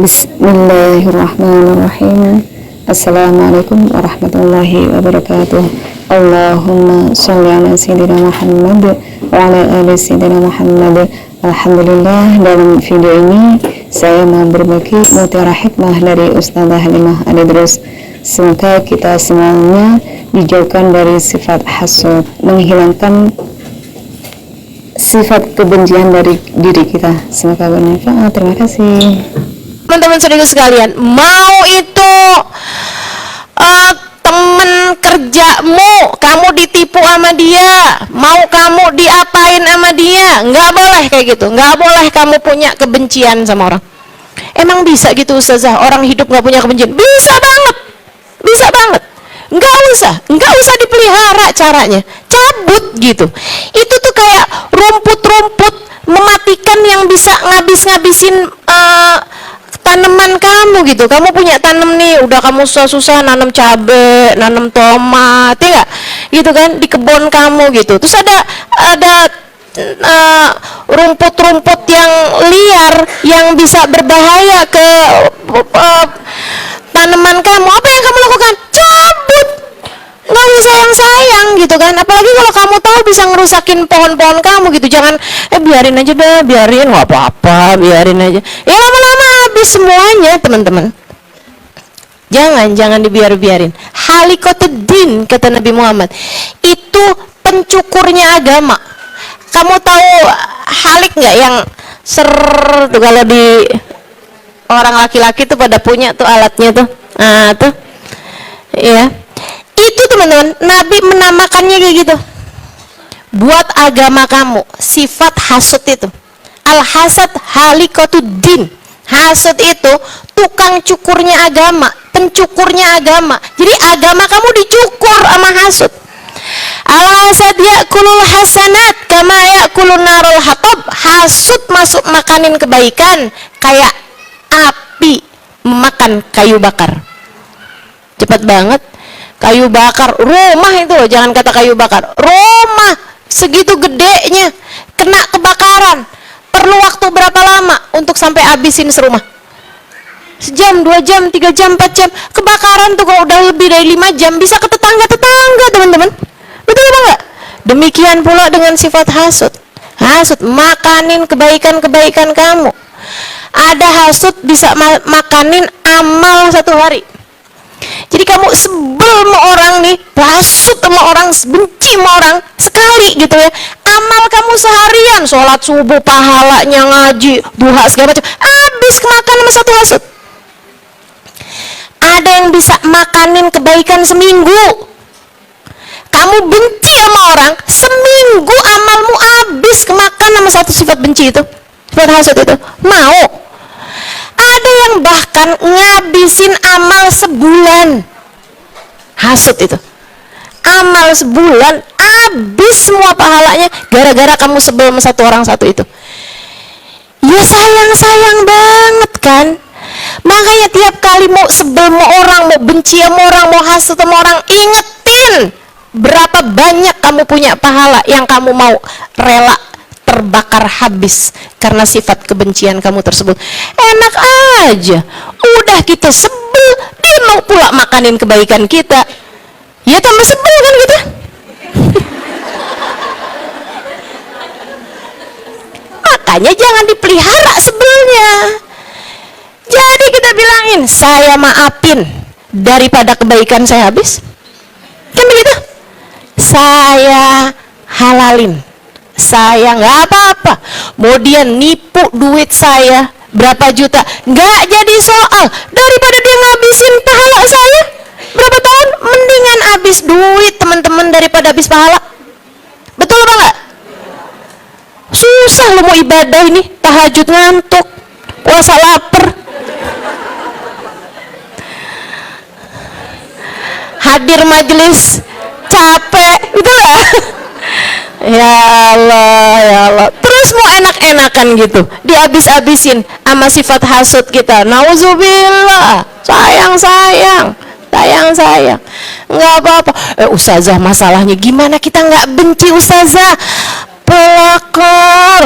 Bismillahirrahmanirrahim. Assalamualaikum warahmatullahi wabarakatuh. Allahumma sholli ala sayyidina Muhammad wa ala ali sayyidina Muhammad. Alhamdulillah, dalam video ini saya mau berbagi mutiara hikmah dari Ustazah Halimah Al-Idrus. Semoga kita semuanya dijauhkan dari sifat hasud, menghilangkan sifat kebencian dari diri kita. Semoga bermanfaat. Terima kasih. Teman-teman saudara sekalian, mau itu temen kerjamu, kamu ditipu sama dia, mau kamu diapain sama dia, nggak boleh kayak gitu, nggak boleh kamu punya kebencian sama orang. Emang bisa gitu Ustazah, orang hidup nggak punya kebencian? Bisa banget, bisa banget. Nggak usah dipelihara caranya, cabut gitu. Itu tuh kayak rumput-rumput mematikan yang bisa ngabis-ngabisin tanaman kamu gitu. Kamu punya tanam nih, udah kamu susah-susah nanam cabe, nanam tomat, ya gak? Gitu kan, di kebun kamu gitu. Terus ada rumput-rumput yang liar yang bisa berbahaya ke tanaman kamu. Apa yang kamu lakukan? Cabut. Nggak usah sayang-sayang gitu kan. Apalagi kalau kamu tahu bisa ngerusakin pohon-pohon kamu gitu. Jangan biarin aja dah, biarin, nggak apa-apa, biarin aja. Ya lama-lama habis semuanya teman-teman. Jangan dibiarin. Halikotuddin kata Nabi Muhammad, itu pencukurnya agama. Kamu tahu halik nggak yang tuh, kalau di orang laki-laki tuh pada punya tuh alatnya tuh. Nah tuh ya, itu teman-teman, Nabi menamakannya kayak gitu. Buat agama kamu, sifat hasud itu. Al-hasad halikotuddin. Hasud itu tukang cukurnya agama, pencukurnya agama. Jadi agama kamu dicukur sama hasud. Al-hasad ya'kulul hasanat kama ya'kulun narul hatab. Hasud masuk makanin kebaikan kayak api memakan kayu bakar. Cepat banget. Kayu bakar, rumah itu loh, jangan kata kayu bakar, rumah segitu gedenya kena kebakaran, perlu waktu berapa lama untuk sampai habisin serumah? Sejam, 2 jam, 3 jam, 4 jam. Kebakaran tuh kalau udah lebih dari 5 jam bisa ke tetangga-tetangga teman-teman. Betul apa enggak? Demikian pula dengan sifat hasud. Hasud makanin kebaikan-kebaikan kamu. Ada hasud bisa makanin amal 1 hari. Jadi kamu sebel sama orang nih, hasud sama orang, benci sama orang sekali gitu ya. Amal kamu seharian, sholat subuh, pahalanya, ngaji, duha segala macam, habis kemakan sama 1 hasud. Ada yang bisa makanin kebaikan seminggu. Kamu benci sama orang, seminggu amalmu habis kemakan sama 1 sifat benci itu, sifat hasud itu. Mau? Ada yang bahkan ngabisin amal sebulan. Hasud itu. Amal sebulan habis semua pahalanya gara-gara kamu sebel sama 1 orang 1 itu. Ya sayang banget kan. Makanya tiap kali mau sebel sama orang, mau benci sama orang, mau hasud sama orang, ingetin berapa banyak kamu punya pahala yang kamu mau rela terbakar habis karena sifat kebencian kamu tersebut. Enak aja, udah kita sebel, dia mau pula makanin kebaikan kita, ya tambah sebel kan kita. Makanya jangan dipelihara sebelnya. Jadi kita bilangin, saya maafin daripada kebaikan saya habis, kan begitu. Saya halalin, saya nggak apa-apa. Mau dia nipu duit saya berapa juta, nggak jadi soal. Daripada dia ngabisin pahala saya berapa tahun, mendingan habis duit teman-teman daripada habis pahala. Betul apa enggak? Susah lo mau ibadah ini, tahajud ngantuk, puasa lapar, hadir majelis capek, gitu lah. Ya Allah, terus mau enak-enakan gitu, dihabis-habisin sama sifat hasud kita. Nauzubillah, sayang, nggak apa-apa. Ustazah, masalahnya gimana kita nggak benci Ustazah? Pelakor.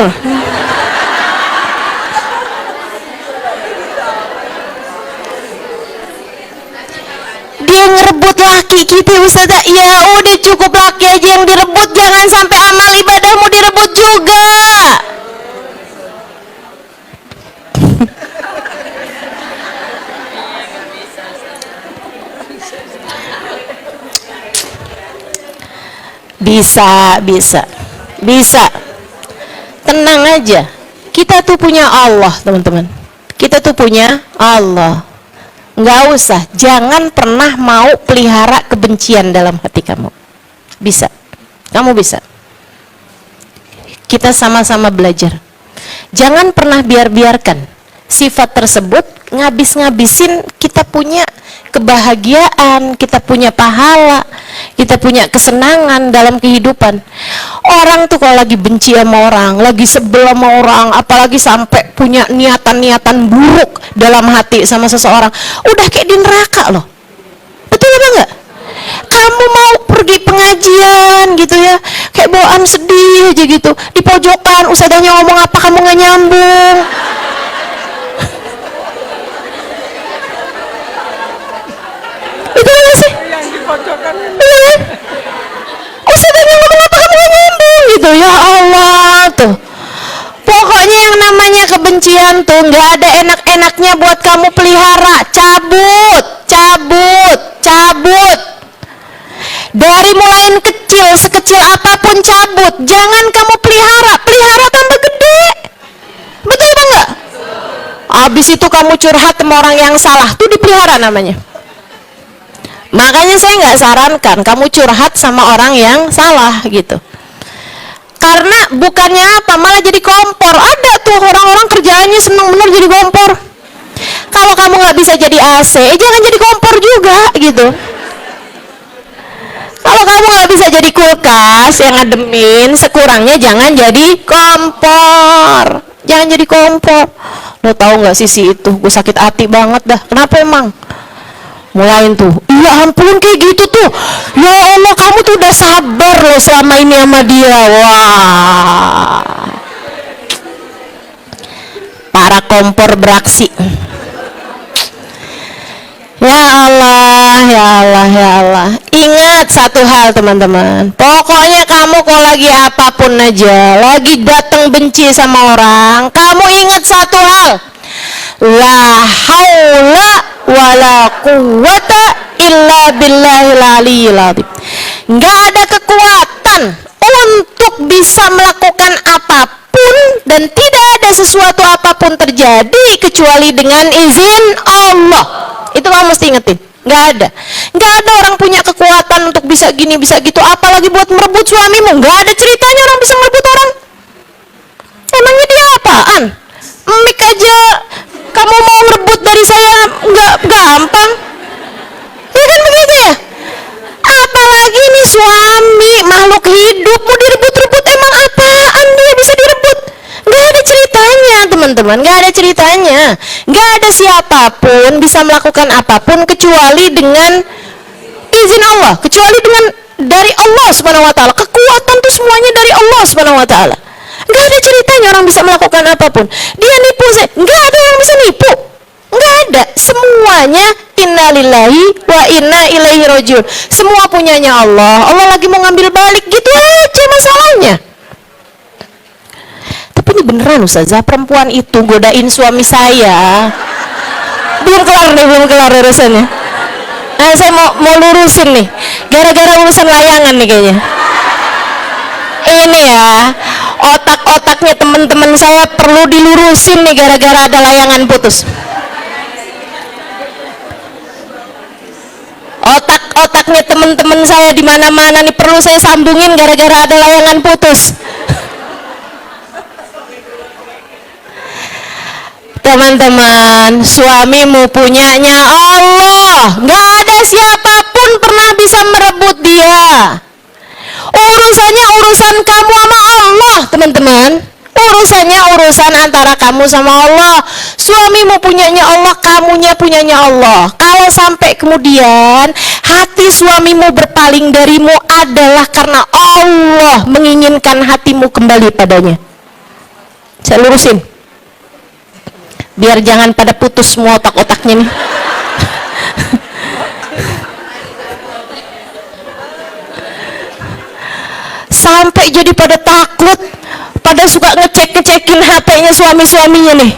dia ngerebut laki kita Ustazah. Ya udah cukup laki aja yang direbut, jangan sampai amal ibadahmu direbut juga. Bisa. Tenang aja. Kita tuh punya Allah, teman-teman. Kita tuh punya Allah. Nggak usah, jangan pernah mau pelihara kebencian dalam hati kamu. Bisa. Kamu bisa. Kita sama-sama belajar. Jangan pernah biarkan sifat tersebut ngabis-ngabisin kita punya kebahagiaan, kita punya pahala, kita punya kesenangan dalam kehidupan. Orang tuh kalau lagi benci sama orang, lagi sebel sama orang, apalagi sampai punya niatan-niatan buruk dalam hati sama seseorang, udah kayak di neraka loh. Betul apa enggak? Kamu mau pergi pengajian gitu ya, kayak bawaan sedih aja gitu, di pojokan ustazahnya ngomong apa kamu nggak nyambung. Betul nggak sih? Iya. Ustazahnya ngomong apa kamu gak nyambung gitu. Ya Allah tuh. Pokoknya yang namanya kebencian tuh nggak ada enak-enaknya buat kamu pelihara. Cabut. Dari mulain kecil, sekecil apapun cabut. Jangan kamu pelihara tambah gede. Betul apa enggak? Habis itu kamu curhat sama orang yang salah, tuh dipelihara namanya. Makanya saya nggak sarankan kamu curhat sama orang yang salah gitu. Karena bukannya apa, malah jadi kompor. Ada tuh orang-orang kerjaannya seneng bener jadi kompor. Kalau kamu nggak bisa jadi AC, jangan jadi kompor juga gitu. Kalau kamu nggak bisa jadi kulkas yang ngademin, sekurangnya jangan jadi kompor. Jangan jadi kompor. Lo tahu nggak sisi itu? Gue sakit hati banget dah. Kenapa emang? Mulain tuh, iya ampun kayak gitu tuh. Ya Allah, kamu tuh udah sabar loh selama ini sama dia. Wah, para kompor beraksi. Ya Allah. Ingat satu hal teman-teman. Pokoknya kamu kalau lagi apapun aja, lagi datang benci sama orang, kamu ingat satu hal. La haula wala quwwata illa billahil aliyyil azim. Nggak ada kekuatan untuk bisa melakukan apapun dan tidak ada sesuatu apapun terjadi kecuali dengan izin Allah. Itu kamu mesti ingetin. Nggak ada orang punya kekuatan untuk bisa gini bisa gitu, apalagi buat merebut suamimu. Nggak ada ceritanya orang bisa merebut orang. Emangnya dia apaan? Mik aja kamu mau merebut dari saya nggak gampang, ya kan begitu ya? Apalagi nih suami, makhluk hidup mau direbut-rebut, emang apaan dia bisa direbut? Nggak ada ceritanya teman-teman, nggak ada ceritanya. Nggak ada siapapun bisa melakukan apapun kecuali dengan izin Allah, kecuali dengan dari Allah Subhanahu Wa Taala. Kekuatan tuh semuanya dari Allah Subhanahu Wa Taala. Nggak ada ceritanya orang bisa melakukan apapun. Dia nipu saya, nggak ada yang bisa nipu, nggak ada. Semuanya innalillahi wa inna ilaihi rajiun. Semua punyanya Allah. Allah lagi mau ngambil balik, gitu aja masalahnya. Tapi ini beneran Ustazah, perempuan itu godain suami saya. Belum kelar urusannya. Nah, saya mau lurusin nih, gara-gara urusan layangan nih kayaknya. Ini ya, otak-otaknya teman-teman saya perlu dilurusin nih gara-gara ada layangan putus. Otak-otaknya teman-teman saya di mana-mana nih perlu saya sambungin gara-gara ada layangan putus. Teman-teman, suamimu punyanya Allah. Nggak ada siapapun pernah bisa merebut dia. Urusannya urusan kamu sama Allah, teman-teman. Urusannya urusan antara kamu sama Allah. Suamimu punyanya Allah, kamunya punyanya Allah. Kalau sampai kemudian hati suamimu berpaling darimu adalah karena Allah menginginkan hatimu kembali padanya. Saya lurusin, biar jangan pada putus semua otak-otaknya nih. sampai jadi pada takut, pada suka ngecekin HP-nya suami-suaminya nih.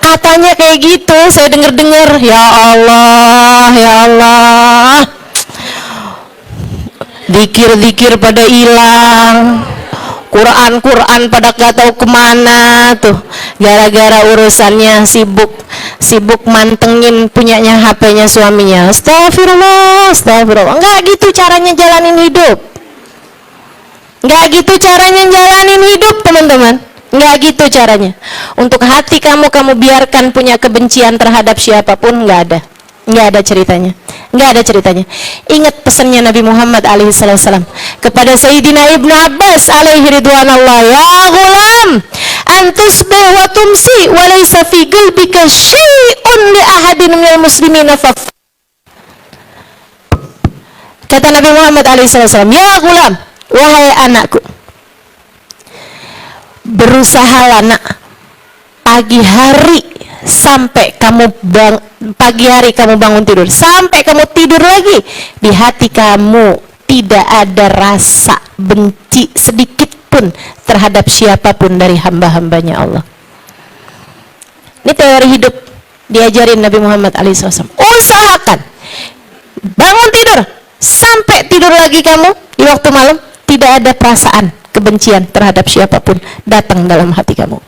Katanya kayak gitu, saya dengar-dengar. Ya Allah, zikir pada hilang, Quran pada gak tahu kemana tuh, gara-gara urusannya sibuk mantengin punyanya HP-nya suaminya. Astagfirullah. Nggak gitu caranya jalanin hidup. Nggak gitu caranya jalanin hidup, teman-teman. Nggak gitu caranya. Untuk hati kamu biarkan punya kebencian terhadap siapapun, nggak ada ceritanya. Ingat pesannya Nabi Muhammad alaihissalam kepada Sayyidina Ibnu Abbas alaihi ridwanallah, ya ghulam, antusbih wa tumsi wa laysa fi qalbika syai'un li ahadin minal muslimina faf. Kata Nabi Muhammad alaihissalam, ya ghulam, wahai anakku, berusahalah nak, pagi hari sampai pagi hari kamu bangun tidur, sampai kamu tidur lagi, di hati kamu tidak ada rasa benci sedikit pun terhadap siapapun dari hamba-hambanya Allah. Ini teori hidup diajarin Nabi Muhammad SAW. Usahakan bangun tidur sampai tidur lagi kamu di waktu malam, tidak ada perasaan kebencian terhadap siapapun datang dalam hati kamu.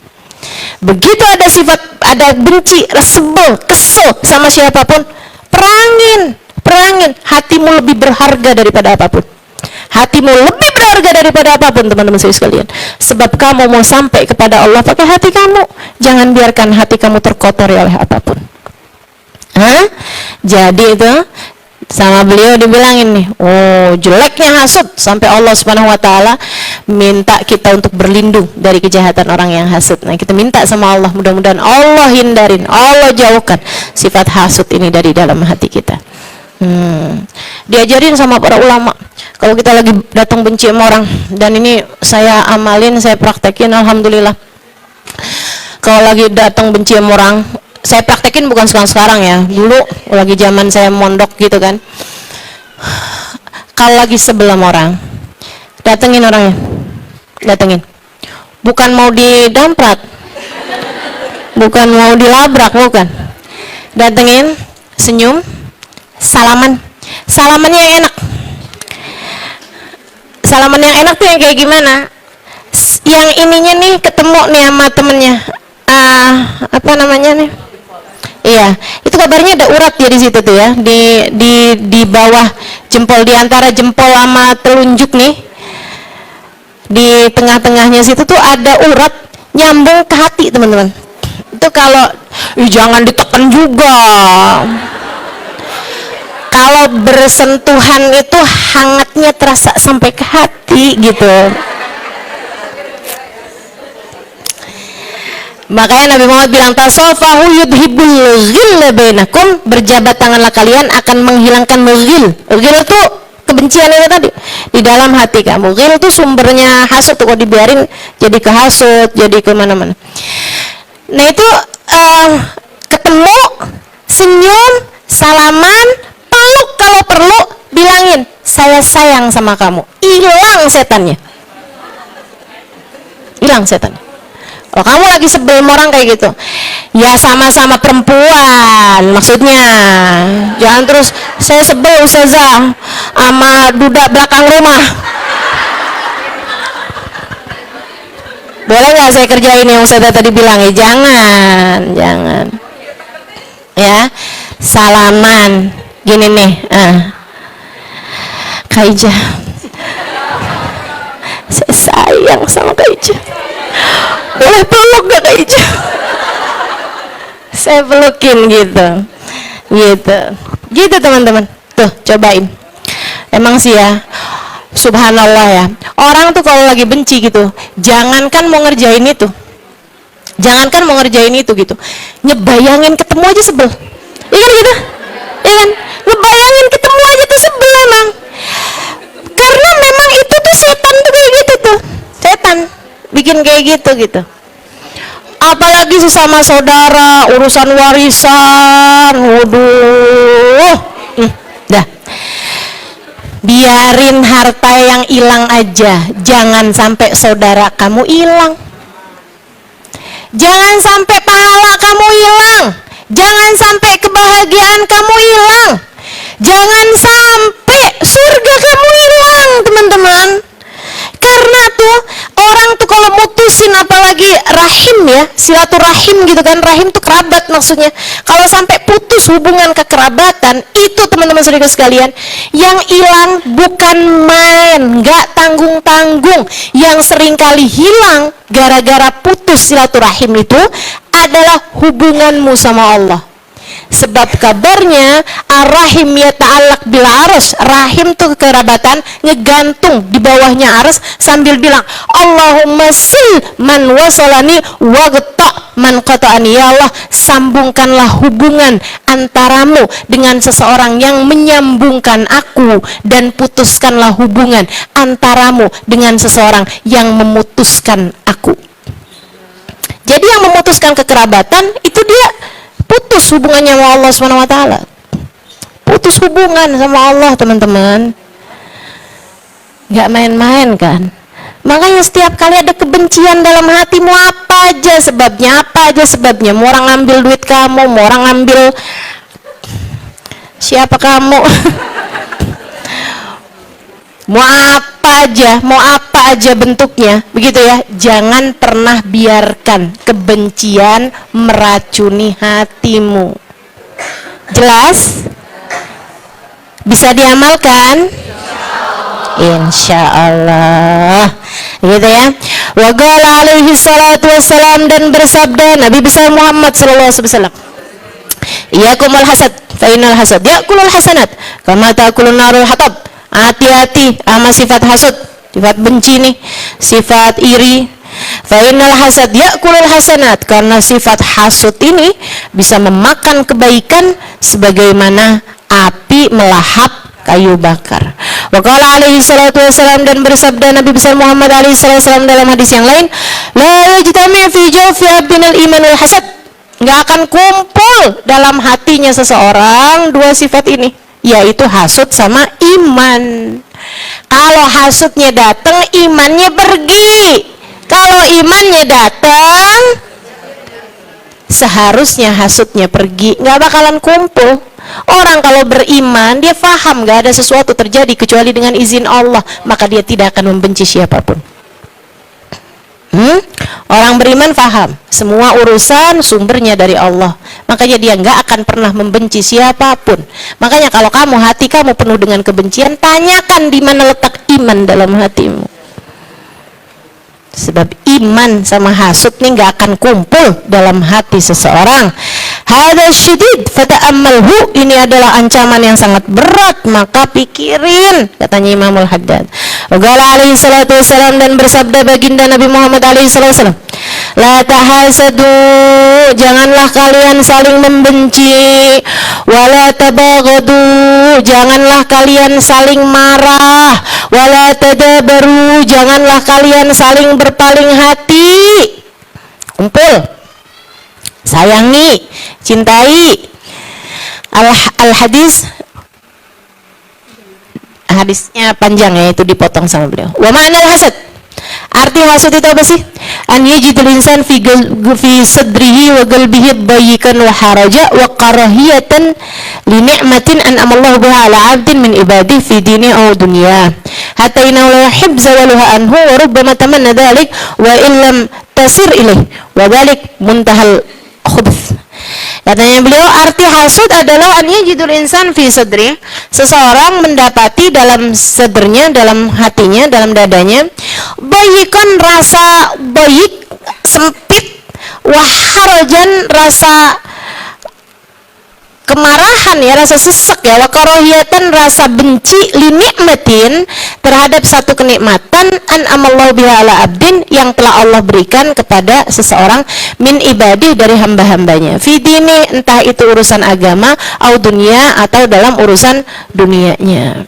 Begitu ada sifat, ada benci, sebel, kesel sama siapapun, perangin. Hatimu lebih berharga daripada apapun. Teman-teman saya sekalian. Sebab kamu mau sampai kepada Allah pakai hati kamu. Jangan biarkan hati kamu terkotori oleh apapun. Jadi itu sama beliau dibilangin nih, jeleknya hasud, sampai Allah Subhanahu wa taala minta kita untuk berlindung dari kejahatan orang yang hasud. Nah, kita minta sama Allah, mudah-mudahan Allah hindarin, Allah jauhkan sifat hasud ini dari dalam hati kita. Diajarin sama para ulama, kalau kita lagi datang benci sama orang, dan ini saya amalin, saya praktekin, alhamdulillah. Kalau lagi datang benci sama orang, saya praktekin bukan sekarang ya, dulu lagi zaman saya mondok gitu kan. Kalau lagi sebelah orang, datengin orangnya, bukan mau didamprat, bukan mau dilabrak, bukan. Datengin, senyum, salamannya yang enak. Salaman yang enak tuh yang kayak gimana? Yang ininya nih ketemu nih sama temennya, apa namanya nih? Iya, itu kabarnya ada urat ya di situ tuh ya, di bawah jempol, di antara jempol sama telunjuk nih, di tengah-tengahnya situ tuh ada urat nyambung ke hati, teman-teman. Itu kalau jangan ditekan juga. Kalau bersentuhan itu hangatnya terasa sampai ke hati gitu. Makanya Nabi Muhammad bilang, tasafahu yudhibul ghilla bainakum, berjabat tanganlah kalian akan menghilangkan ghil. Ghil itu kebencian itu tadi di dalam hati kamu. Ghil itu sumbernya hasud, kalau dibiarin jadi kehasut, jadi kemana-mana. Nah itu ketemu, senyum, salaman, peluk kalau perlu, bilangin saya sayang sama kamu, hilang setannya. Kalau kamu lagi sebel sama orang kayak gitu, ya sama-sama perempuan maksudnya, jangan terus saya sebel Ustazah sama duda belakang rumah, boleh nggak saya kerjain yang Ustazah tadi bilang? Ya jangan ya. Salaman gini nih, Kak Ija, saya sayang sama Kak Ija, boleh peluk gak Kak Ija? Saya pelukin gitu teman-teman. Tuh cobain, emang sih ya, subhanallah ya, orang tuh kalau lagi benci gitu, jangankan mau ngerjain itu gitu, ngebayangin ketemu aja sebel. Iya kan, ngebayangin ketemu aja tuh sebel emang, karena memang itu tuh setan tuh kayak gitu tuh, setan bikin kayak gitu. Apalagi sesama saudara, urusan warisan, waduh, dah. Biarin harta yang hilang aja, jangan sampai saudara kamu hilang. Jangan sampai pahala kamu hilang. Jangan sampai kebahagiaan kamu hilang. Jangan sampai surga kamu hilang, teman-teman. Karena tuh orang tuh kalau mutusin, apalagi rahim ya, silaturahim gitu kan, rahim tuh kerabat maksudnya. Kalau sampai putus hubungan kekerabatan, itu teman-teman saudara sekalian, yang hilang bukan main, nggak tanggung-tanggung. Yang sering kali hilang gara-gara putus silaturahim itu adalah hubunganmu sama Allah. Sebab kabarnya ar-rahim yata'allaq bil arsy, rahim tuh kekerabatan ngegantung di bawahnya arsy sambil bilang Allahumma sil man wasalani waqta man qata'ani. Ya Allah, sambungkanlah hubungan antaramu dengan seseorang yang menyambungkan aku, dan putuskanlah hubungan antaramu dengan seseorang yang memutuskan aku. Jadi yang memutuskan kekerabatan itu dia putus hubungannya sama Allah SWT. Putus hubungan sama Allah, teman-teman. Gak main-main kan. Makanya setiap kali ada kebencian dalam hatimu, apa aja sebabnya, apa aja sebabnya. Mau orang ngambil duit kamu, mau orang ngambil siapa kamu mau apa aja bentuknya, begitu ya. Jangan pernah biarkan kebencian meracuni hatimu. Jelas? Bisa diamalkan? Insya Allah, gitu ya. Wa qala alaihi salatu wassalam, dan bersabda Nabi besar Muhammad sallallahu alaihi wasallam, iyakumul hasad fa innal hasad yakulul hasanat kama takulun narul hatab. Hati-hati sama sifat hasud, sifat benci nih, sifat iri. Fa innal hasad yakulul hasanat, karena sifat hasud ini bisa memakan kebaikan sebagaimana api melahap kayu bakar. Wa qala alaihi salatu wassalam, dan bersabda Nabi besar Muhammad alaihi salatu wassalam dalam hadis yang lain, la yajtami fi jawfi abdin al-iman wal hasad. Enggak akan kumpul dalam hatinya seseorang dua sifat ini, yaitu hasud sama iman. Kalau hasudnya datang, imannya pergi. Kalau imannya datang, seharusnya hasudnya pergi. Nggak bakalan kumpul. Orang kalau beriman, dia paham nggak ada sesuatu terjadi kecuali dengan izin Allah, maka dia tidak akan membenci siapapun. Orang beriman paham semua urusan sumbernya dari Allah, makanya dia nggak akan pernah membenci siapapun. Makanya kalau kamu, hati kamu penuh dengan kebencian, tanyakan di mana letak iman dalam hatimu. Sebab iman sama hasud nih nggak akan kumpul dalam hati seseorang. Hadza syadid fata'ammalhu, ini adalah ancaman yang sangat berat, maka pikirin, katanya Imamul Haddad. Qala alaihi salatu wassalam, dan bersabda baginda Nabi Muhammad alaihi salatu wassalam, la tahasadu, janganlah kalian saling membenci, wala tabaghadu, janganlah kalian saling marah, wala tadabaru, janganlah kalian saling berpaling hati. Kumpul, sayangi, cintai. Al-hadis, hadisnya panjang ya, itu dipotong sama beliau. Wa ma'nal hasad, arti hasad itu apa sih? An yajidul insan fi sadrihi wa qalbihi dayyikan wa haraja wa karahiyatan li ni'matin an'amallahu biha ala 'abdin min ibadihi fi dini aw dunya hatta innahu la yuhibbu zawaluha anhu wa rubbama tamanna dhalik wa illam tasir ilaih wa dhalik muntahal khubth. Katanya beliau, arti hasud adalah an yajidul insan fi sadri, seseorang mendapati dalam sadrnya, dalam hatinya, dalam dadanya, bayikan, rasa bayik, sempit, waharajan, rasa kemarahan ya, rasa sesek ya, wakarohiyatan, rasa benci, linikmatin, terhadap satu kenikmatan, an'amallahu biha ala abdin, yang telah Allah berikan kepada seseorang, min ibadih, dari hamba-hambanya, fidini, entah itu urusan agama, au dunia, atau dalam urusan dunianya.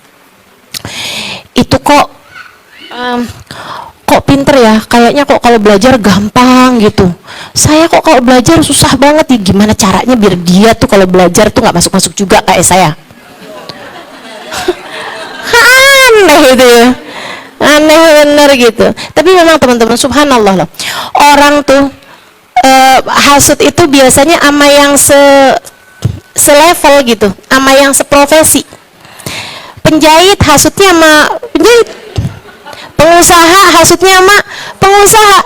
Itu kok pinter ya, kayaknya kok kalau belajar gampang gitu. Saya kok kalau belajar susah banget ya, gimana caranya biar dia tuh kalau belajar tuh nggak masuk-masuk juga kayak saya. aneh itu ya, aneh bener gitu. Tapi memang teman-teman, subhanallah loh, orang tuh hasud itu biasanya sama yang selevel gitu, sama yang seprofesi. Penjahit hasudnya sama penjahit, pengusaha hasudnya sama pengusaha,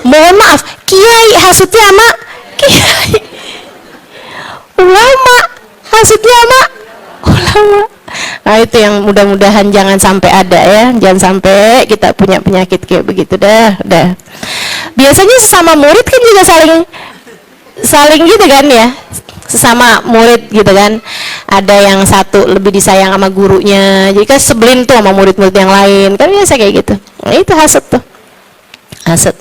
mohon maaf, kiai hasudnya sama kiai, ulama hasudnya sama ulama. Nah itu yang mudah-mudahan jangan sampai ada ya, jangan sampai kita punya penyakit kayak begitu dah. Biasanya sesama murid kan juga saling gitu kan ya, sesama murid gitu kan, ada yang satu lebih disayang sama gurunya, jadi kan sebelin tuh sama murid-murid yang lain, kan biasa kayak gitu. Nah itu hasud tuh, hasud.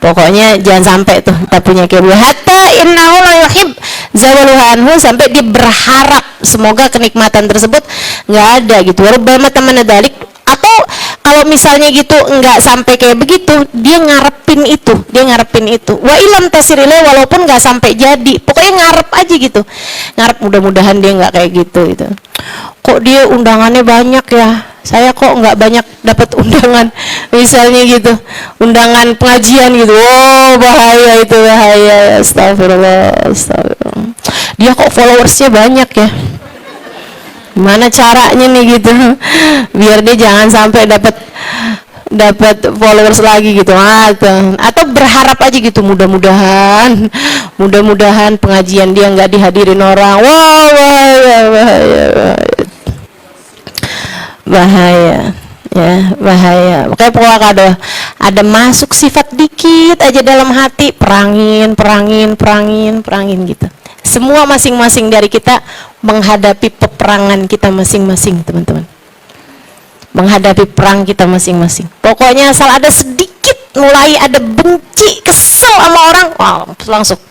Pokoknya jangan sampai tuh kita punya kayak begitu. Hatta innahu la yuhib zawaluha anhu, sampai dia berharap semoga kenikmatan tersebut nggak ada gitu. Rubbama tamanna dzalik, atau kalau misalnya gitu nggak sampai kayak begitu, dia ngarepin itu, wa ilam tasirile, walaupun nggak sampai jadi, pokoknya ngarep aja gitu, ngarep mudah-mudahan dia nggak kayak gitu. Kok dia undangannya banyak ya, saya kok nggak banyak dapat undangan, misalnya gitu, undangan pengajian gitu. Oh bahaya itu, bahaya. Astagfirullah. Dia kok followersnya banyak ya, gimana caranya nih gitu biar dia jangan sampai dapat followers lagi gitu, atau berharap aja gitu, mudah-mudahan pengajian dia nggak dihadirin orang. Wah, bahaya ya, bahaya. Makanya pokoknya ada masuk sifat dikit aja dalam hati, perangin gitu. Semua masing-masing dari kita menghadapi peperangan kita masing-masing, teman-teman. Menghadapi perang kita masing-masing. Pokoknya asal ada sedikit mulai ada benci, kesel sama orang, wow, langsung.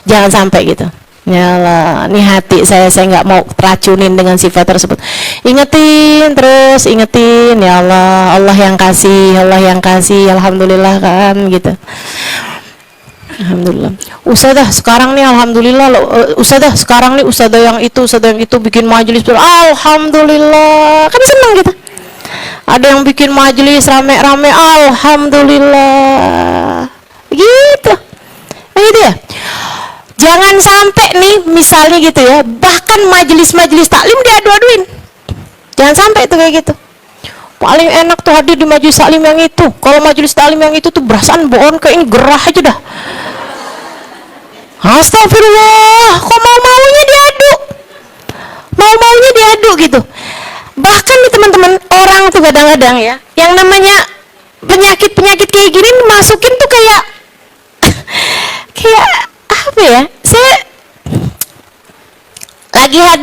Jangan sampai gitu. Yalah, ini hati saya nggak mau teracunin dengan sifat tersebut. Ingetin terus, ingetin, ya Allah, Allah yang kasih, alhamdulillah kan gitu. Alhamdulillah. Ustadzah sekarang nih alhamdulillah loh. Ustadzah sekarang nih ustadzah yang itu bikin majelis, alhamdulillah. Kan senang gitu. Ada yang bikin majelis rame-rame, alhamdulillah. Gitu. Gitu ya. Jangan sampai nih misalnya gitu ya, bahkan majelis-majelis taklim diadu-aduin. Jangan sampai itu kayak gitu. Paling enak tuh hadir di majelis taklim yang itu. Kalau majelis taklim yang itu tuh berasaan bohong kayak ini, gerah aja dah. Astagfirullah, kok mau-maunya diadu gitu. Bahkan nih teman-teman, orang tuh kadang-kadang ya, yang namanya penyakit kayak gini masukin tuh kayak apa ya, saya lagi hadir